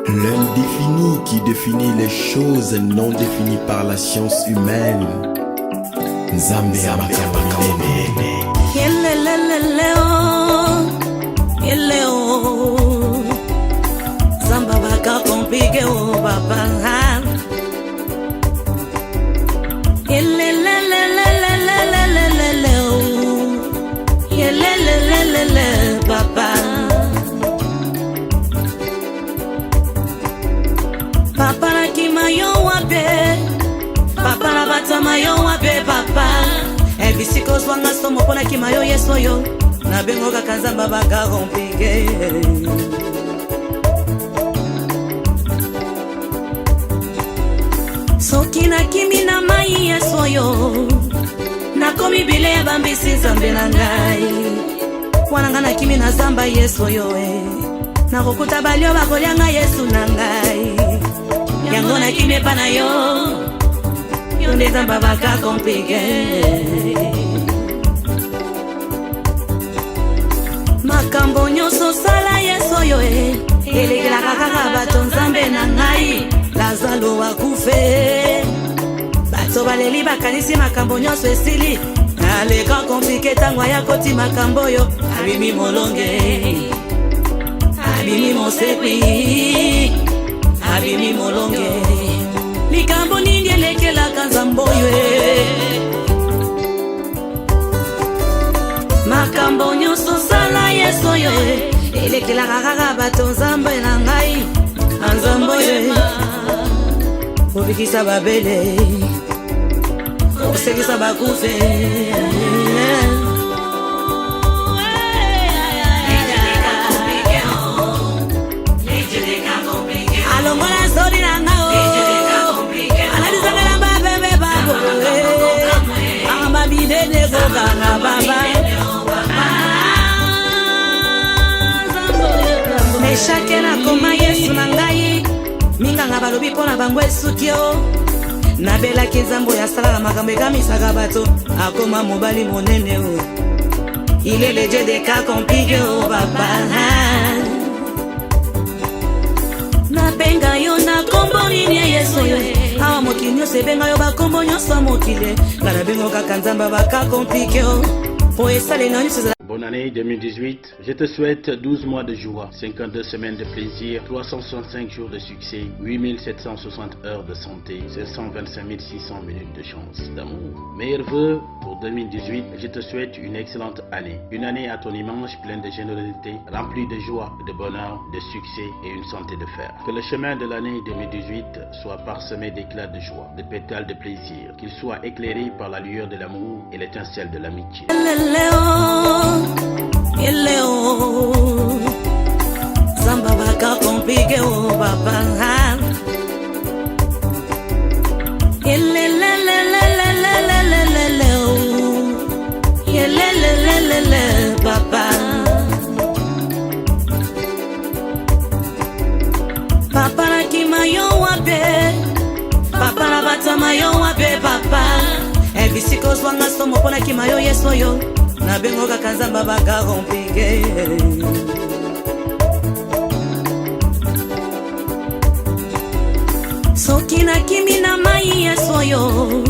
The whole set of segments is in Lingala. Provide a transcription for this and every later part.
L'indéfini qui définit les choses non définies par la science humaine. Nzambe amakambo minene. Yeleo Zamba baka compliqué o papa. Yelelelelelelelelelelele papa. Papa na kimayo wape, papa na batamayo wape papa. Ebisiko swanga somo pona kimayo yesoyo. Na bengo kakanzamba baka compliqué. Soki na kimi na mai yesoyo. Na komi bile ya bambisi zambe na ngai. Wananga na kimi na zamba yesoyo na kukuta balio bakolianga Yesu na ngai. Yango na kimi pa na yo. Yo nde zamba baka compliqué. Makambo nyoso sala yesoyo elekela kaka bato nzambe na ngai. Lazalo wakufe bato baleli bakanisi makambo nyoso esili. Aleka compliqué tango ya koti makambo yo. Abimi molonge, abimi mosekwi, abimi molonge. Likambo nini elekela kanzambo yo makambo nyoso sala yeso yo elekela kaka bato nzambe na ngai. Nzambo yo obikisa babele, osekisa bakufe. Alongola sori na ngao analizangala babebe babo amba bidede kokanga baba. Meshake na koma Yesu na ngai. Minganga balobi pona bango esukio. Na bela kizambo ya sala makambo ekamisaka bato. Akoma mobali monene o. Il est le Dieu des cas compliqués o papa. Na benga yo na kombo nini Yesu yo. Awa mokili nyonso ebenga yo bakombo nyonso mokili. Ngana bengo kaka nzamba baka compliqué o. Po esale na nyonso. Bonne année 2018. Je te souhaite 12 mois de joie, 52 semaines de plaisir, 365 jours de succès, 8760 heures de santé, 725 600 minutes de chance, d'amour. Meilleurs vœux pour 2018. Je te souhaite une excellente année. Une année à ton image, pleine de générosité, remplie de joie, de bonheur, de succès et une santé de fer. Que le chemin de l'année 2018 soit parsemé d'éclats de joie, de pétales de plaisir, qu'il soit éclairé par la lueur de l'amour et l'étincelle de l'amitié. Yeleo Zamba baka compliqué o papa. Yelelelelelelelelele papa. Papa na kimayo wape, papa na batamayo wape papa. Ebisiko swanga somo pona kimayo yesoyo. Na bengo kaka nzamba baka compliqué. Soki na kimi na mai yesoyo.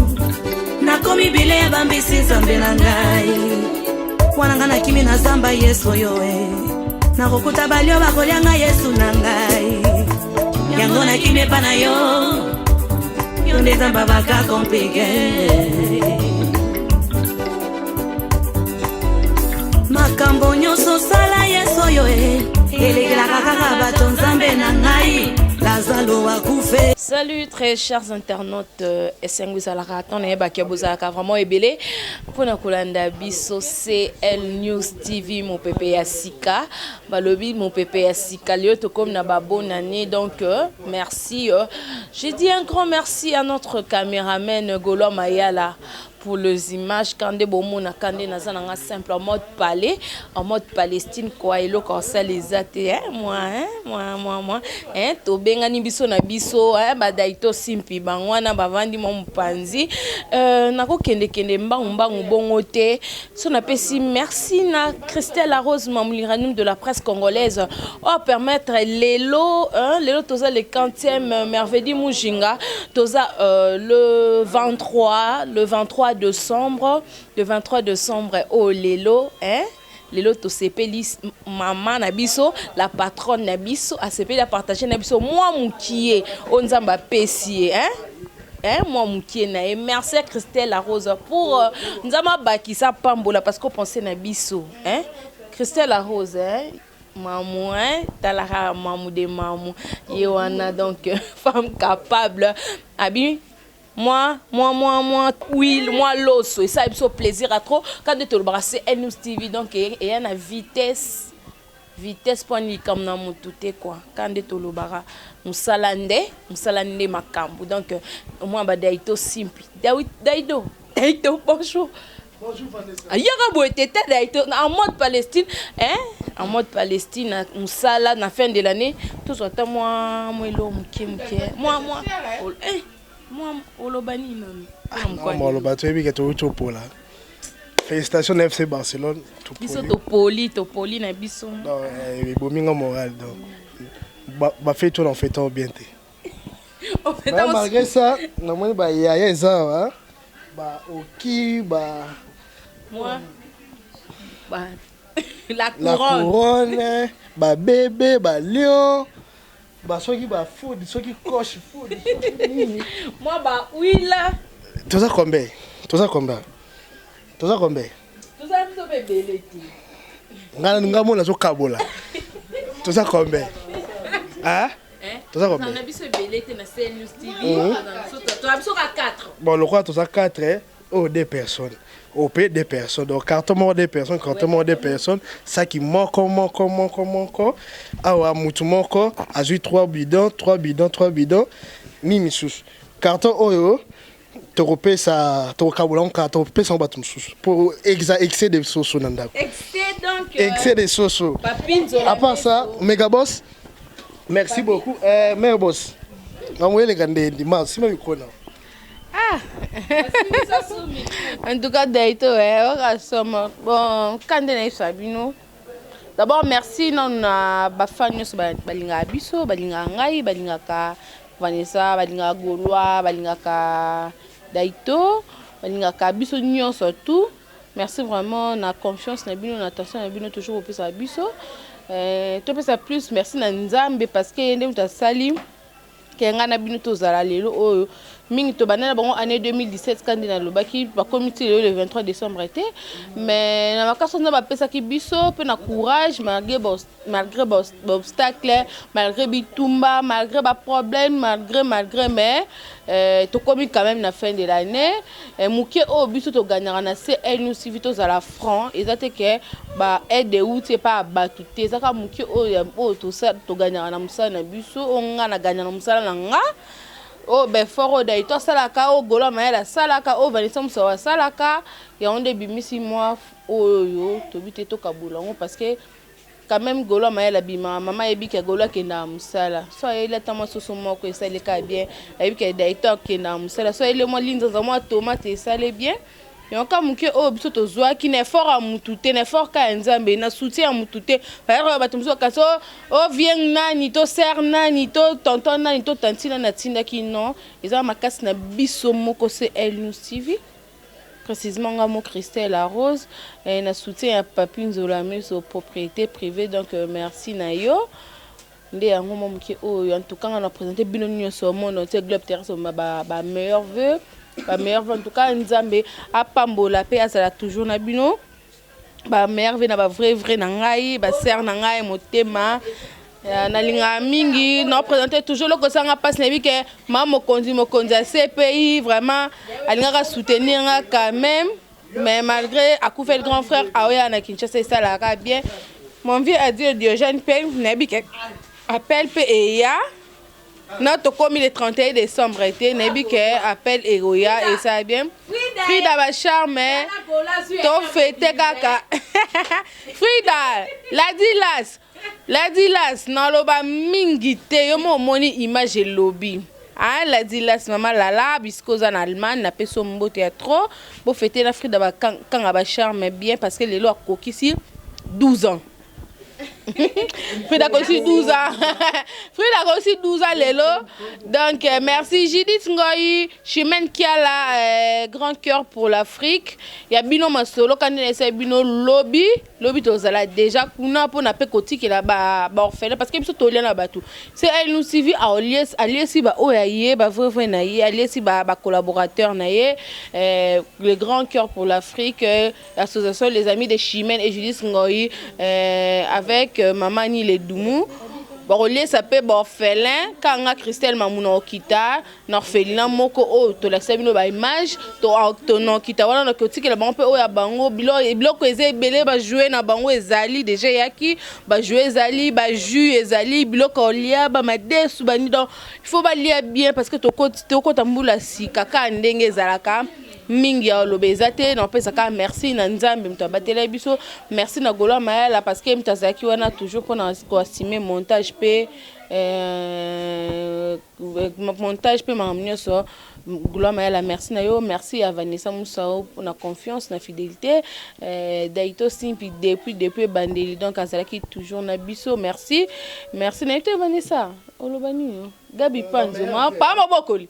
Na komi bile ya bambisi zambe na ngai. Wananga na kimi na zamba yesoyo na kukuta balio bakolianga Yesu na ngai. Yango na kimi pa na yo. Yo nde zamba baka compliqué. Makambo nyoso sala yeso yo elekela kaka bato nzambe na ngai. Lazalo wakufe. Salut très chers internautes, Esengwi Salaka ton e ba kebozaka vraiment ebele pona kolanda biso CL News TV mon pépé ya sika balobi mon pépé ya sika lio to comme na ba bonne année donc merci je dis un grand merci à notre caméraman Golo Mayala pour les images quand des beaux na quand des nazana simple en mode palais en mode Palestine quoi et le ça les athées moi to benga ni biso na biso ba daito simpi bangwana bavandi mo mpanzi nako kende mbangu bongo te so na pesi merci na Christelle Larose Mamouliranum de la presse congolaise permettre lelo toza le 40e merveille Mujinga toza le 23 décembre au lelo lelo to sepeli maman na biso la patronne na biso a sepeli a partager na biso moi mukie onzamba pesi moi mukie na et merci à Christelle Larose pour nzama bakisa pambola parce qu'on pensait na biso Christelle Larose Mamou, talara mamou de mamou. Yewana donc femme capable. Abi, moi, oui, moi l'osso. Et ça, il me plaisir à trop. Quand tu te le brasses, NNews TV, donc il y a une vitesse pour nous comme dans mon tout quoi. Quand tu te le brasses, nous salande makambu. Donc moi, daito simple. Daito, bonjour. Bonjour Vanessa. En mode Palestine, en mode Palestine, on sala na fin de l'année. Tout ça, moi, Olobani moi, Olobani, félicitations FC Barcelone. Topoli na biso. Non, bominga moral donc. Ba fait tout en fêtant bien. Malgré ça, normalement ba yaya ça, ba oki ba moi la couronne ba bébé ba lion ba soki ba food soki coche food moi ba oui là tout ça combien bébé nga mona zo kabola tout ça combien tout ça combien on a biso belé na CNews TV to abiso ka 4 bon le quoi tout ça 4 deux personnes. Au pays des personnes, donc carton mort des personnes, ça qui manque. Ah ouais, moutou manque, a joué 3 bidons, mimi sous. Carton oyo, te repé ça, te kaboulon carton, te sans batum sous. Pour excès de sauce nanda. Excès de sauce. À part ça, méga boss, merci beaucoup. Méga boss, on va les gagner dimanche, si même qu'on a. En tout cas, Daito, bon, quand on est Sabino, d'abord merci non bafanyos balinga biso, balinga ngai, balinga ka Vanessa, balinga Goloa, balinga ka Daito, balinga ka biso nyon surtout. Merci vraiment na confiance na bino, na attention na bino toujours au plus à biso. Tout plus merci na Nzambe parce que ndem ta salim kenga na bino tozala lelo oyo mingi to banana bango année 2017 quand na lobaki ba comité le 23 décembre été mais na makaso na ba pesa ki biso pe na courage malgré obstacle malgré bitumba malgré ba problème malgré mais to komi quand même na fin de l'année muke o biso to gagnera na CNews TV tozala franc ezate ke ba aide outi pas batute zaka muke o to sa to gagnera na musala na biso onga na gagnera na musala na nga fort Daito salaka Golo Maëla salaka Vanessa Musawa salaka ya onde bimisi moi oyo to bité to kabulango parce que quand même Golo Maëla bima maman ebi ke Golo kenda musala so ele tama soso moko esaleka bien ebi ke Daito kenda musala so ele mo linza za moi tomate esale bien et encore muke biso to zwa ki ne fort a mutute ne fort ka Nzambe na soutien a mutute ba batumso kaso vient nani to ser nani to tonton nani to tantina na tinda ki non eza makasi na biso moko CNews TV précisément ngamo Christelle Larose et na soutien à Papi Nzolame so propriété privée donc merci na yo nde yango muke en tout cas on a présenté bino nyonso mon te globe terrestre ba meilleur vœu en tout cas Nzambe a pambola pe azala toujours na bino ba merve na ba vrai na ngai ba ser na ngai motema na linga mingi na présenter toujours le kosanga passe na bike mama mokonzi a CPI vraiment alinga soutenir quand même mais malgré a fait le grand frère aoya na Kinshasa ça la bien mon vieux a dit Diogène P na bike appel pe eya notre comme le 31 décembre était Nebi qui appelle Eroya et ça bien Frida ba charme to fete kaka Frida Ladilas naloba mingi te yo mo moni image lobby Ladilas mama lala bisco en Allemagne na peso mbote ya trop bo fete na Frida ba kanga ba charme bien parce que lelo akoki si 12 ans Frida aussi 12 ans. Frida aussi 12 ans lelo. Donc merci Judith Ngoyi, Chimène qui a la grand cœur pour l'Afrique. Il y a bino masolo quand il essaie bino lobby to zala déjà kuna pour na pe koti qui là ba orphelin parce que biso to lien ba tout. C'est elle nous suivi à allié si ba oyaye ba vrai na yé allié si ba collaborateur na yé le grand cœur pour l'Afrique l'association les amis de Chimène et Judith Ngoyi avec Maman ni les Doumou. Borolier s'appelle orphelin quand Christelle Mamouna okita orphelin moko o to la sabino ba image to no kita wana na kotiki la bango pe o ya bango biloko ezebele ba jouer na bango ezali déjà yaki ba jouer ezali ba jus ezali biloko lia ba madesu bani donc il faut ba lia bien parce que to kota mbula si kaka ndenge ezalaka mingi ya lobeza te na pesa ka merci na nzambe mto batela biso merci na Golo Mayala parce que mtazaki wana toujours pour na estimer montage pe montage pe mamnyo so Golo Mayala merci na yo merci à Vanessa Moussao pour la confiance na fidélité Daito Simpi depuis Bandeli donc azalaki toujours na biso merci na ete Vanessa olobani Gabi Panzo pas mobokoli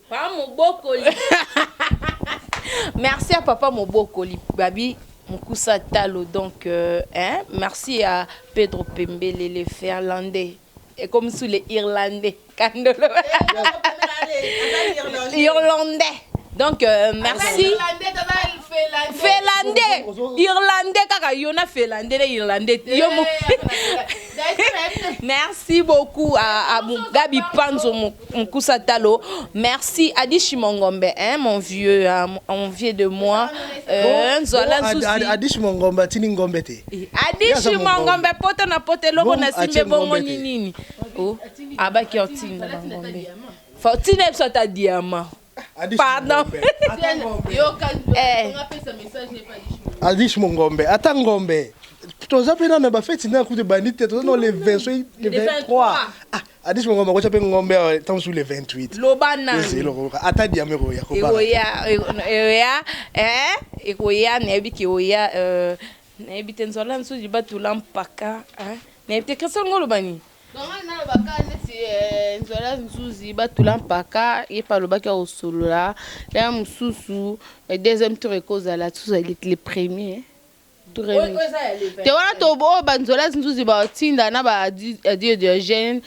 Merci à Papa Mobokoli, Babi Moukusa Talo. Donc, merci à Pedro Pembele, les Finlandais. Et comme sous les Irlandais. Irlandais. Donc, merci. Finlandais. Irlandais, kaka yona Finlandais, Irlandais. Merci beaucoup à Gabi Panzo Moukusa Talo. Merci à Dishimongombe, mon vieux de moi. Adishimongombe, Tiningombe. Adishimongombe, pote na pote loko na simbe bongo nini. Oh, abaki otinda ngombe. Fortune soit ta diamant. Pardon. Adishimongombe, Atangombe. Toza pena na ba fête na coup de bandit toza no le 20 le 23 adish ngomba ko chape ngombe tant sur le 28 lobana ata diamero ya ko ba ekoya nebi ki oya nebi tenzola nsu di batula mpaka nebi te kasa ngolo bani donc na baka neti nzola nsuzi batula mpaka ye pa lobaki o solola la mususu deuxième tour ekozala tous les premiers te wana to bo banzola nzuzi ba tinda na ba Dieu Diogène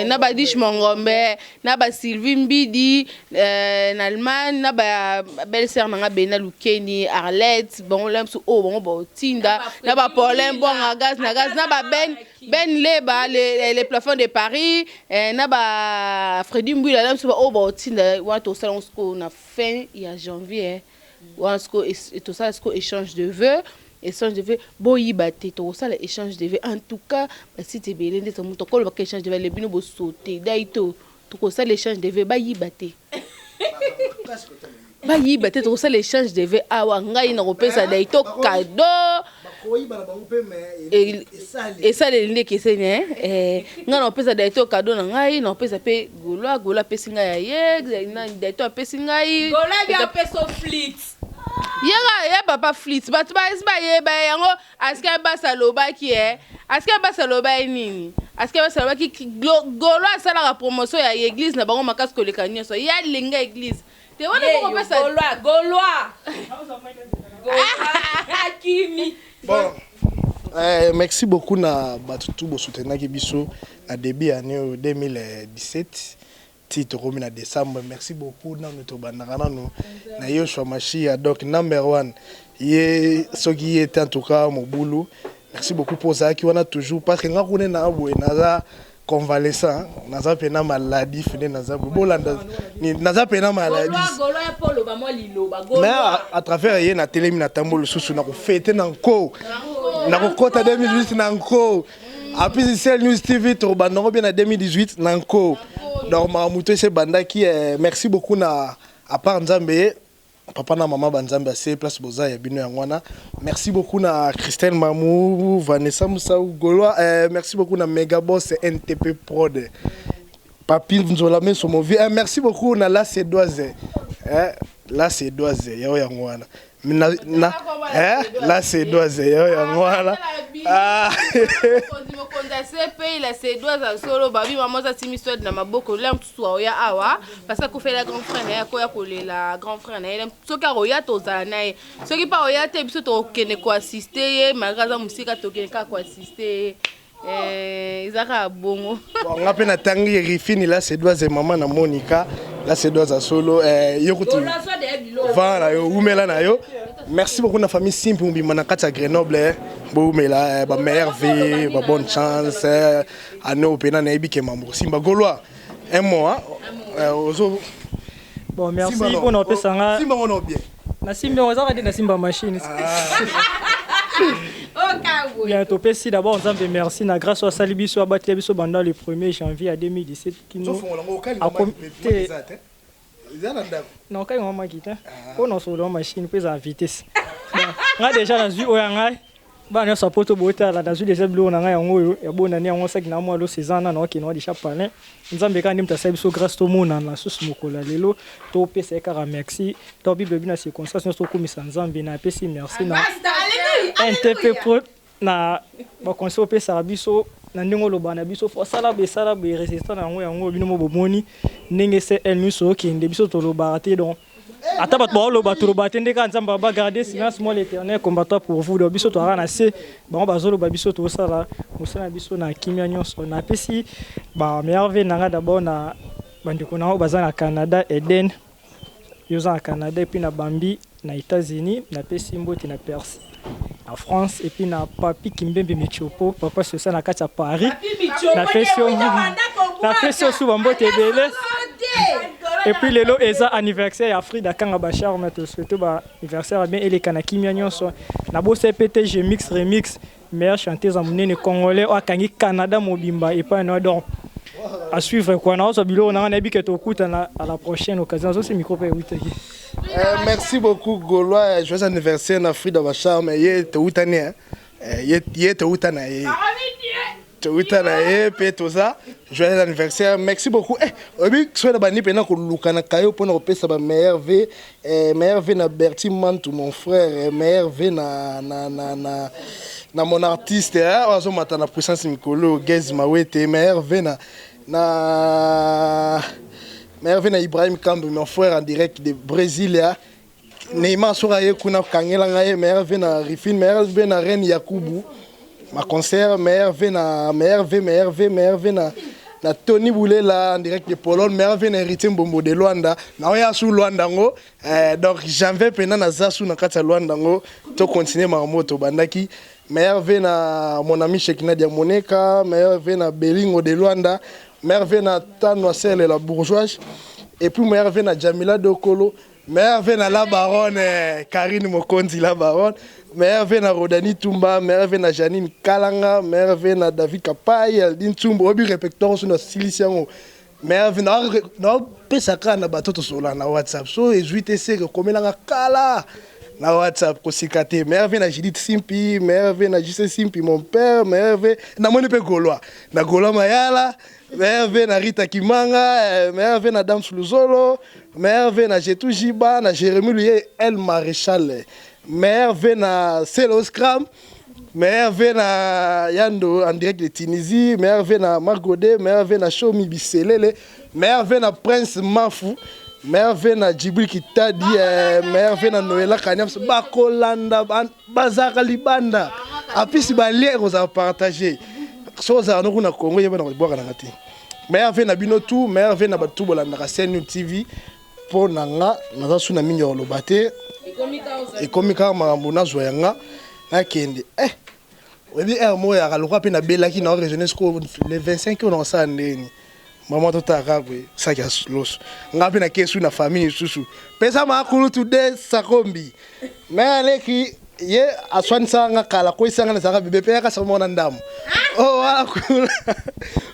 na ba Dishimongombe na ba Sylvie Mbidi na Allemagne na ba belle-sœur na Bena Lukeni Arlette bon lemso o bon ba tinda na ba Paulin bon gaz na ba Ben Leba les plafonds de Paris na ba Freddy Mbouila lemso ba o ba tinda wa to salon sko na fin ya janvier wa sko et tout ça sko échange de vœux échange de vœux boyi baté to ça l'échange de vœux en tout cas si tu belé ndé to muto kolo ba échange de vœux le bino bo sauter daito to ça l'échange de vœux bayi baté to ça l'échange de vœux awa ngai na kopesa daito cadeau et ça les ndé kesene nga na kopesa daito cadeau na ngai na kopesa pe Golo pesi ngai ya na daito pesi ngai Golo bia peso flit Yega papa flit but ba ye ba yango aske ba saloba ki aske ba saloba nini aske ba saloba ki Golo asala la promotion ya église na bango makasi koleka nyonso ya linga église te wana ko pesa Golo Kimi bon merci beaucoup na batutu bo soutenir ki biso à début année 2017 titre comme en décembre merci beaucoup na notre bandana no na Yoshua Mashia donc number 1 ye soki était en tout cas mobulu merci beaucoup pour ça qui on a toujours parce que ngakune na abwe naza convalescent naza pena maladie fine naza bolanda ni naza pena maladie mais à travers ye na télé na tambolo susu na ko fêter na nko na ko kota 2018 na nko après c'est News TV to bandongo bien en 2018 na nko donc Mamuto c'est banda qui merci beaucoup na à part Nzambe papa na maman banzambe assez place boza ya bino yangwana. Merci beaucoup na Christelle Mamou, Vanessa Moussaou Goloa, merci beaucoup na Megaboss NTP Prod. Papi Nzola Mesomovi, merci beaucoup na La Cédoise. La Cédoise ya yangwana. La Cédoise ya yangwana. La Cédoise solo babi maman ça timi soit na maboko là tout ya awa parce que fait la grand frère ya ko ya kolela grand frère na ele soka roya tozala nae soki pa oya te biso to kene ko assister magaza musika to kene ka ko assister izaka bongo on appelle na tangi rifini la Cédoise maman na Monica la Cédoise solo yokutu voilà yo umela na yo. Merci beaucoup na famille Simple Mbima na kati ya Grenoble boumela ba meilleure vie ba bonne chance ano pena na ebike mambo Simba Goloa un mois bon merci pour notre pesanga Simba on bien na Simba on va na Simba machine bien topé si d'abord on dit merci na grâce à Salibiso abattre biso pendant le 1er janvier à 2017 qui nous a compté non quand on m'a quitté on a sur la machine puis à vitesse nga déjà na zui oyanga ba na sapoto bota la na zui déjà blo na nga yango ya bona ni yango saki na mo lo sezana na okino di chapane nzambe ka ndimta sabiso grâce to mona na susu mokola lelo to pesa kara merci to bible bina circonstance to komisa nzambe na pesi merci na NTP Pro na ba conseil pesa biso na ndingo loba na biso fo sala be resistant na yango bino mo bomoni ndenge c'est elle nous so ki nde biso to loba te donc ata bato loba to loba te ndeka nzamba ba garder silence moi l'éternel combattant pour vous do biso to ara na se ba bazolo ba biso to sala mosala biso na kimia nyonso na pesi ba merveille na d'abord na bandiko na baza na Canada Eden yoza na Canada et puis na Bambi na États-Unis na pesi mboti na Perse en France et puis na papi Kimbembe Michopo papa c'est ça na kati ya Paris na pression sous bambote belé et puis lelo eza anniversaire ya Frida Kanga Bachar on te souhaite ba anniversaire bien ele kana kimia nyonso na bo CPTG mix remix meilleure chanteuse amunene congolais o akangi Canada mobimba et pas no donc à suivre quoi na so bilo na bi ke to kuta na à la prochaine occasion so c'est micro pe witaki. Merci beaucoup Gaulois, joyeux anniversaire na Frida Bachar mais ye te utane ye te utana ye te utana ye pe tout ça joyeux anniversaire merci beaucoup obi soit bani pena ko lukana kayo pona opesa ba meilleure vie na Berti Mantou mon frère meilleure vie na mon artiste ozo mata na puissance mikolo Gez Mawete meilleure vie na Ibrahim Kambi, mon frère en direct de Brésil. Neymar Soraye Kuna Kangela Ngaye, meilleur vena Rifin, meilleur vena Reine Yakubu. Ma concert, meilleur vena na Tony Boulela en direct de Pologne, meilleur vena Héritier Mbombo de Luanda. Na oya sou Luanda ngo. Donc j'avais pena na zasu na kata Luanda ngo. To continuer ma moto bandaki. Meilleur vena mon ami Shekina Diamoneka, meilleur vena Belingo de Luanda. Merveille na Tanoiselle la bourgeoise et puis merveille na Jamila Dokolo, merveille na la baronne Karine Mokonzi la baronne, merveille na Rodani Tumba, merveille na Janine Kalanga, merveille na David Kapai, Aldine Tumba, obi répertoire sur notre siliciano. Merveille na pesa kana batoto sola na WhatsApp. So ezuite que comme la kala na WhatsApp kosikate merveille na Judith Simpi, merveille na JC Simpi mon père, merveille na moni pe Gaulois, na Gaulois Mayala. Merveille na Rita Kimanga, merveille na Dame Souluzolo, merveille na Jetou Jiba, na Jérémy Lié, El Maréchal, merveille na Celo Scram, merveille na Yando en direct de Tunisie, merveille na Margodé, merveille na Chomi Bisselele, merveille na Prince Mafou, merveille na Djibril Kitadi, merveille na Noëlla Kanyam, Bakolanda, Bazaka Libanda, apisi ba lien aux a partagé. Soza no kuna Congo yeba na boka na ngati. Merveille na bino tout, merveille na batu bolanda ka Sen TV po nanga naza suna mingi ya lobate. E komika makambo na zo yanga na kende. Webi mo ya kalokwa pe na belaki na jeunesse ko le 25 on sa ndeni. Maman tota kakwe saki loso. Ngapi na kesu na famille susu. Pesa makulu today sakombi. Meleki ye aswani sanga kala ko isanga na sanga bébé pe ka sa mona ndamu. Oh voilà cool.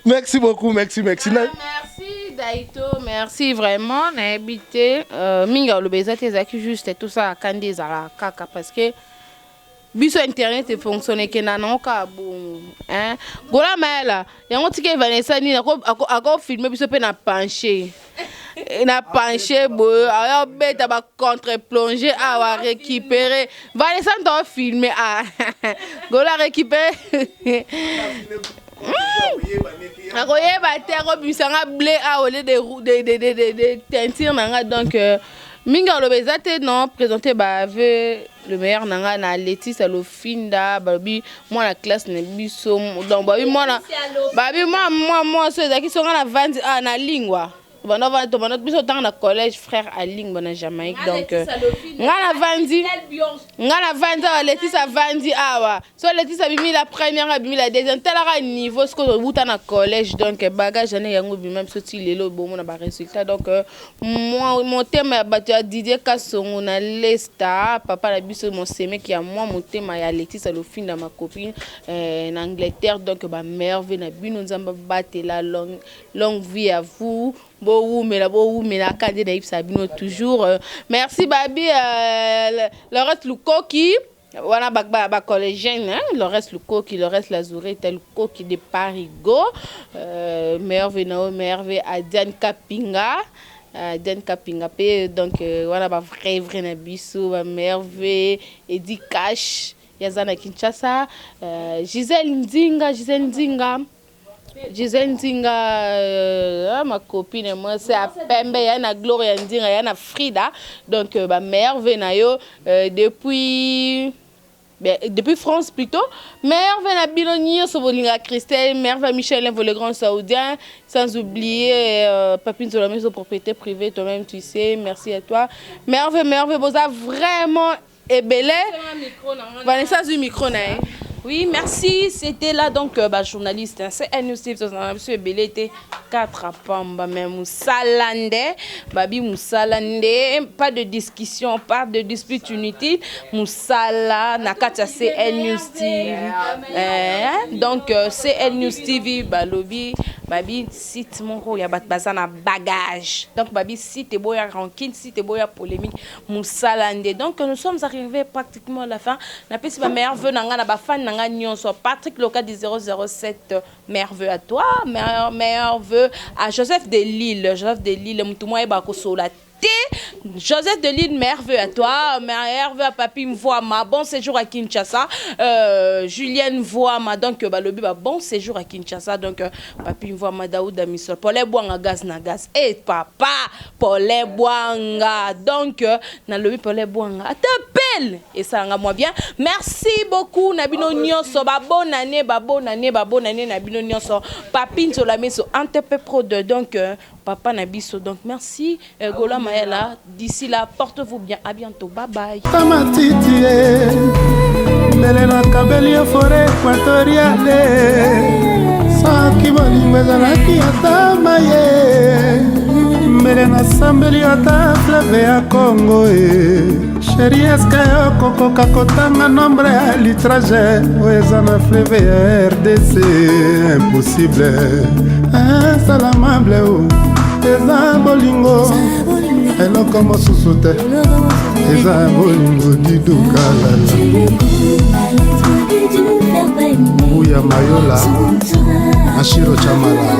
Merci beaucoup, merci. Merci Taito, merci vraiment. Na habité minga le bezate zaki juste tout ça kandi zala kaka parce que biso internet fonctionne que nanoka bon hein gola mala yango tike Vanessa ni ako filmer biso pe na pencher bo aya beta ba contre plonger a wa récupérer Vanessa ndo filmer a gola récupérer akoyeba te akobisanga blé a au lieu de teinture nanga donc minga lo bezate non présenter ba le meilleur nanga na Laetitia Lofinda babi moi la classe na biso donc babi moi so ezaki songa na vandi na lingua bana biso tanga na collège frère à lingua na Jamaïque donc ngana vandi Laetitia vandi awa so Laetitia bimi la première bimi la deuxième tellement niveau ce que buta na collège donc bagage ane yango bimi même sorti lelo bon na ba résultat donc moi mon thème ya Didier Kasongo na Lesta papa la biso mon semé qui a moi mon thème ya Laetitia Lofinda ma copine en Angleterre donc ba merveille na bino nzamba batela longue vie à vous Bo mais la cadre de Sabino toujours merci babi le reste Lukoki voilà ba collégien hein le reste Lukoki le reste Lazuré tel Lukoki de Parigo merveille à Diane Kapinga donc voilà ba vrai na biso ba merveille Edi Cash yazana Kinshasa Gisèle Nzinga ma copine moi c'est à Pembe ya na Gloria Ndinga ya na Frida donc ba merveille na yo depuis France plutôt merveille na Bilonio Sobolinga Christelle merveille Michel le grand saoudien sans oublier Papine Zolomé son propriété privée toi-même tu sais merci à toi merveille boza vraiment ébélé Vanessa du micro na oui, merci. C'était là donc journaliste. C'est un news monsieur Belé était 4 à Pamba même Moussalande, Babi Moussalande, pas de discussion, pas de dispute inutile. Moussala Nakata c'est News TV. Donc c'est News TV Balobi Babi site mon ya bazana bagage. Donc Babi site boya rancune, site boya polémique Moussalande. Donc nous sommes arrivés pratiquement à la fin. Na pesi ba meilleur vœu nanga na ba fan Patrick Loca du 007 merveilleux à toi meilleur vœu à Joseph de Lille mutumwa eba ko sola Joseph de Lille merveilleux à toi merveilleux à Papi Mvoama bon séjour à Kinshasa Julienne Mvoama donc balobi ba bon séjour à Kinshasa donc Papi Mvoama Daouda Misol pour les boanga gaz na gaz et papa pour les boanga donc na lobi pour les boanga t'appelle et ça nga moi bien merci beaucoup nabino nyonso ba bonne année nabino nyonso Papi Nzola meso Antep Pro 2 donc papa Nabiso donc merci Gola Maela d'ici là portez-vous bien à bientôt bye bye Tamatiti Melena Kabelia forêt équatoriale Saki Bolimezalaki atamaye Melena Sambeli ata fleuve ya Congo Chérie eska yoko kakotanga nombre ya litraje Oeza na fleuve ya RDC impossible Salamable ou Eza bolingo eloko mosusu te eza bolingo didukalala Uya Mayola Ashiro Chamala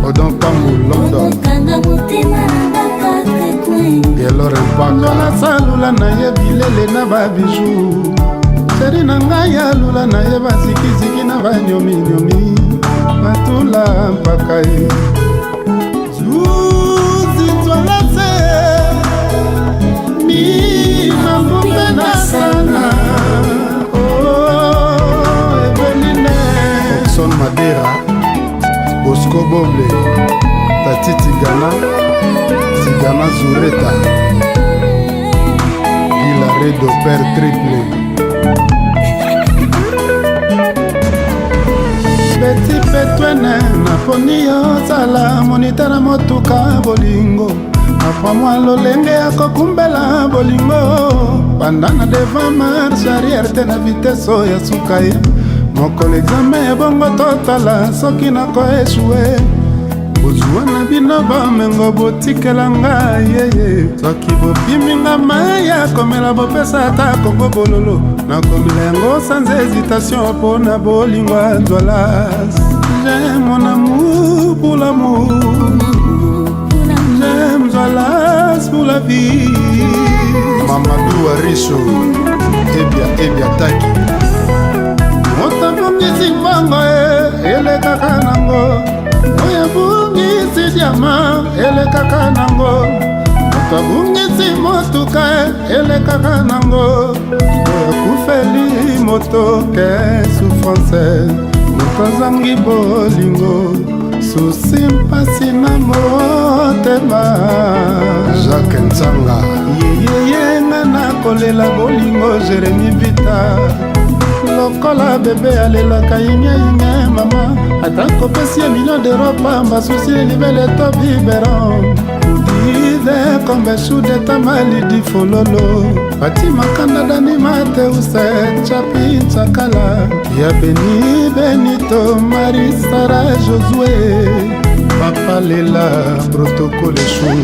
Odon Pambu London Yelore Mpaka na salula na ye bilele na babiju Seri na ngai ya lula na ye bazikiziki na banyominyomi Matula mpaka ye Zuzi twalase Mi mambupe na sana Oh, Eveline Son Madera Bosco Boble Tati Tigana Tigana Zureta Hilare Doper Triple Petit petwene na ponio sala monitara motuka bolingo Apamwa lolenge ya kokumbela bolingo Bandana devant marche arrière te na vitesse ya sukai Moko l'examen bongo totala soki na ko échoué bozwa na bino bamengo botikela ngai yeye soki bopiminga mai ya komela bopesa ata kongo bololo nakomela yango sans hésitation mpo na bolingo ya nzwalas j'aime mon amour pour l'amour j'aime nzwalas pour la vie Mamadou Arisho ebia taki motabongisi mbango elekaka nango oya bungisi diama elekaka nango motabongisi motuka elekaka nango oya kufeli moto ke souffrance mokozangi bolingo susi mpasi na motema Jacques Nzanga yeyeyenga nakolela bolingo Jérémi Vita lokola bebe alelaka yinge mama atako pesi ya million d'euros pamba susi libele to biberon dive kombe shude tamali di fololo pati makanda dani mateuse chapi chakala ya beni benito marisara Josué papa lela protocole chou